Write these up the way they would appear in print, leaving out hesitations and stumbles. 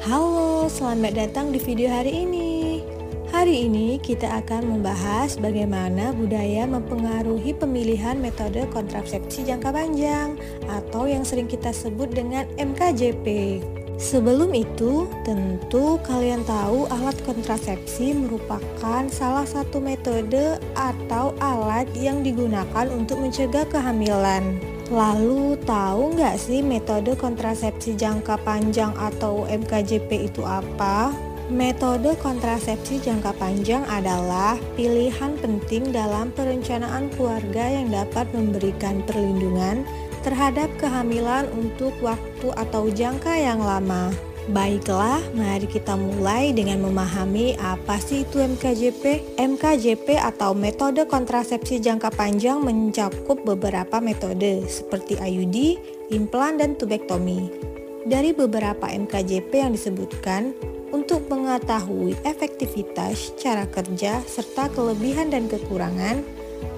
Halo, selamat datang di video hari ini. Hari ini kita akan membahas bagaimana budaya mempengaruhi pemilihan metode kontrasepsi jangka panjang atau yang sering kita sebut dengan MKJP. Sebelum itu, tentu kalian tahu alat kontrasepsi merupakan salah satu metode atau alat yang digunakan untuk mencegah kehamilan. Lalu tahu nggak sih metode kontrasepsi jangka panjang atau MKJP itu apa? Metode kontrasepsi jangka panjang adalah pilihan penting dalam perencanaan keluarga yang dapat memberikan perlindungan terhadap kehamilan untuk waktu atau jangka yang lama. Baiklah, mari kita mulai dengan memahami apa sih itu MKJP. MKJP atau metode kontrasepsi jangka panjang mencakup beberapa metode seperti IUD, implan, dan tubektomi. Dari beberapa MKJP yang disebutkan, untuk mengetahui efektivitas, cara kerja, serta kelebihan dan kekurangan,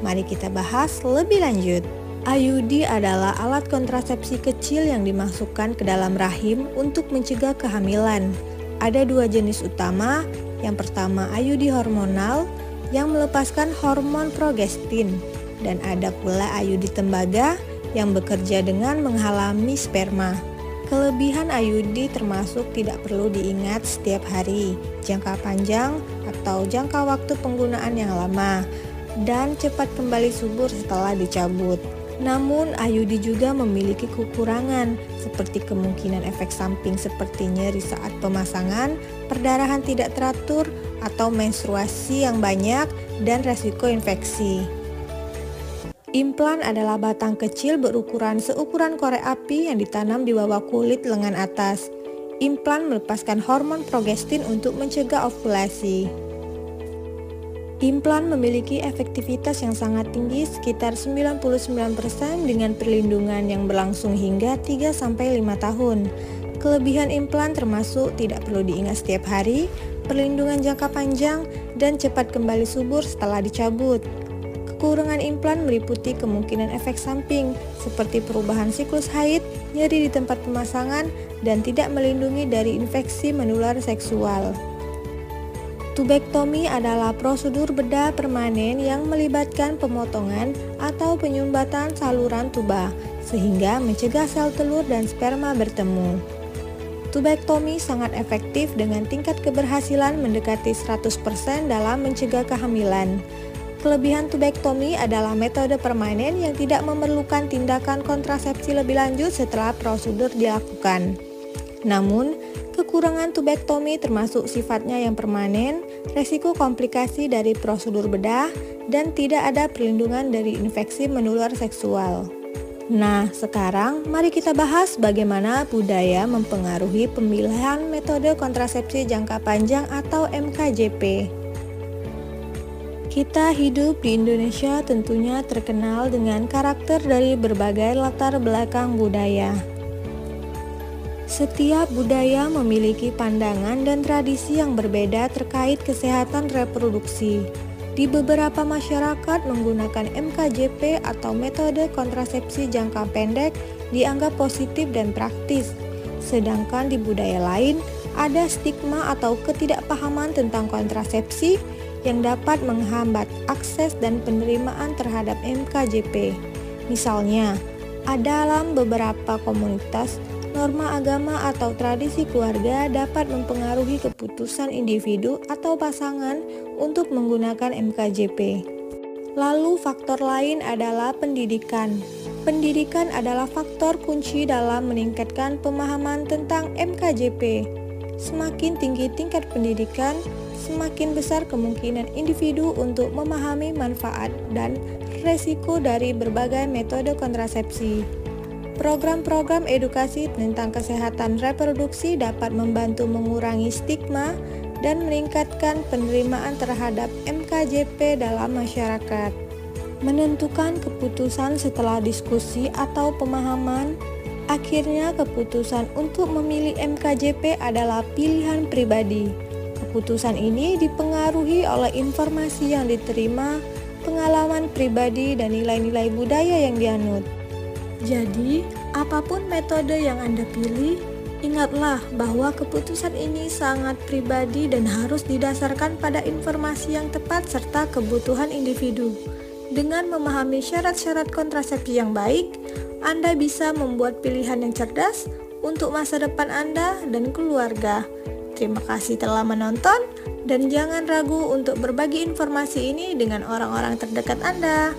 mari kita bahas lebih lanjut. IUD adalah alat kontrasepsi kecil yang dimasukkan ke dalam rahim untuk mencegah kehamilan. Ada dua jenis utama. Yang pertama IUD hormonal yang melepaskan hormon progestin, dan ada pula IUD tembaga yang bekerja dengan menghalami sperma. Kelebihan IUD termasuk tidak perlu diingat setiap hari, jangka panjang atau jangka waktu penggunaan yang lama, dan cepat kembali subur setelah dicabut. Namun, IUD juga memiliki kekurangan, seperti kemungkinan efek samping seperti nyeri saat pemasangan, perdarahan tidak teratur, atau menstruasi yang banyak, dan resiko infeksi. Implan adalah batang kecil berukuran seukuran korek api yang ditanam di bawah kulit lengan atas. Implan melepaskan hormon progestin untuk mencegah ovulasi. Implan memiliki efektivitas yang sangat tinggi, sekitar 99% dengan perlindungan yang berlangsung hingga 3-5 tahun. Kelebihan implan termasuk tidak perlu diingat setiap hari, perlindungan jangka panjang, dan cepat kembali subur setelah dicabut. Kekurangan implan meliputi kemungkinan efek samping, seperti perubahan siklus haid, nyeri di tempat pemasangan, dan tidak melindungi dari infeksi menular seksual. Tubektomi adalah prosedur bedah permanen yang melibatkan pemotongan atau penyumbatan saluran tuba, sehingga mencegah sel telur dan sperma bertemu. Tubektomi sangat efektif dengan tingkat keberhasilan mendekati 100% dalam mencegah kehamilan. Kelebihan tubektomi adalah metode permanen yang tidak memerlukan tindakan kontrasepsi lebih lanjut setelah prosedur dilakukan. Namun, kekurangan tubektomi termasuk sifatnya yang permanen, resiko komplikasi dari prosedur bedah, dan tidak ada perlindungan dari infeksi menular seksual. Nah, sekarang mari kita bahas bagaimana budaya mempengaruhi pemilihan metode kontrasepsi jangka panjang atau MKJP. Kita hidup di Indonesia tentunya terkenal dengan karakter dari berbagai latar belakang budaya. Setiap budaya memiliki pandangan dan tradisi yang berbeda terkait kesehatan reproduksi. Di beberapa masyarakat menggunakan MKJP atau metode kontrasepsi jangka pendek dianggap positif dan praktis. Sedangkan di budaya lain ada stigma atau ketidakpahaman tentang kontrasepsi yang dapat menghambat akses dan penerimaan terhadap MKJP. Misalnya, dalam beberapa komunitas, norma agama atau tradisi keluarga dapat mempengaruhi keputusan individu atau pasangan untuk menggunakan MKJP. Lalu faktor lain adalah pendidikan. Pendidikan adalah faktor kunci dalam meningkatkan pemahaman tentang MKJP. Semakin tinggi tingkat pendidikan, semakin besar kemungkinan individu untuk memahami manfaat dan resiko dari berbagai metode kontrasepsi. Program-program edukasi tentang kesehatan reproduksi dapat membantu mengurangi stigma dan meningkatkan penerimaan terhadap MKJP dalam masyarakat. Menentukan keputusan setelah diskusi atau pemahaman, akhirnya keputusan untuk memilih MKJP adalah pilihan pribadi. Keputusan ini dipengaruhi oleh informasi yang diterima, pengalaman pribadi, dan nilai-nilai budaya yang dianut. Jadi, apapun metode yang Anda pilih, Ingatlah bahwa keputusan ini sangat pribadi dan harus didasarkan pada informasi yang tepat serta kebutuhan individu. Dengan memahami syarat-syarat kontrasepsi yang baik, Anda bisa membuat pilihan yang cerdas untuk masa depan Anda dan keluarga. Terima kasih telah menonton dan jangan ragu untuk berbagi informasi ini dengan orang-orang terdekat Anda.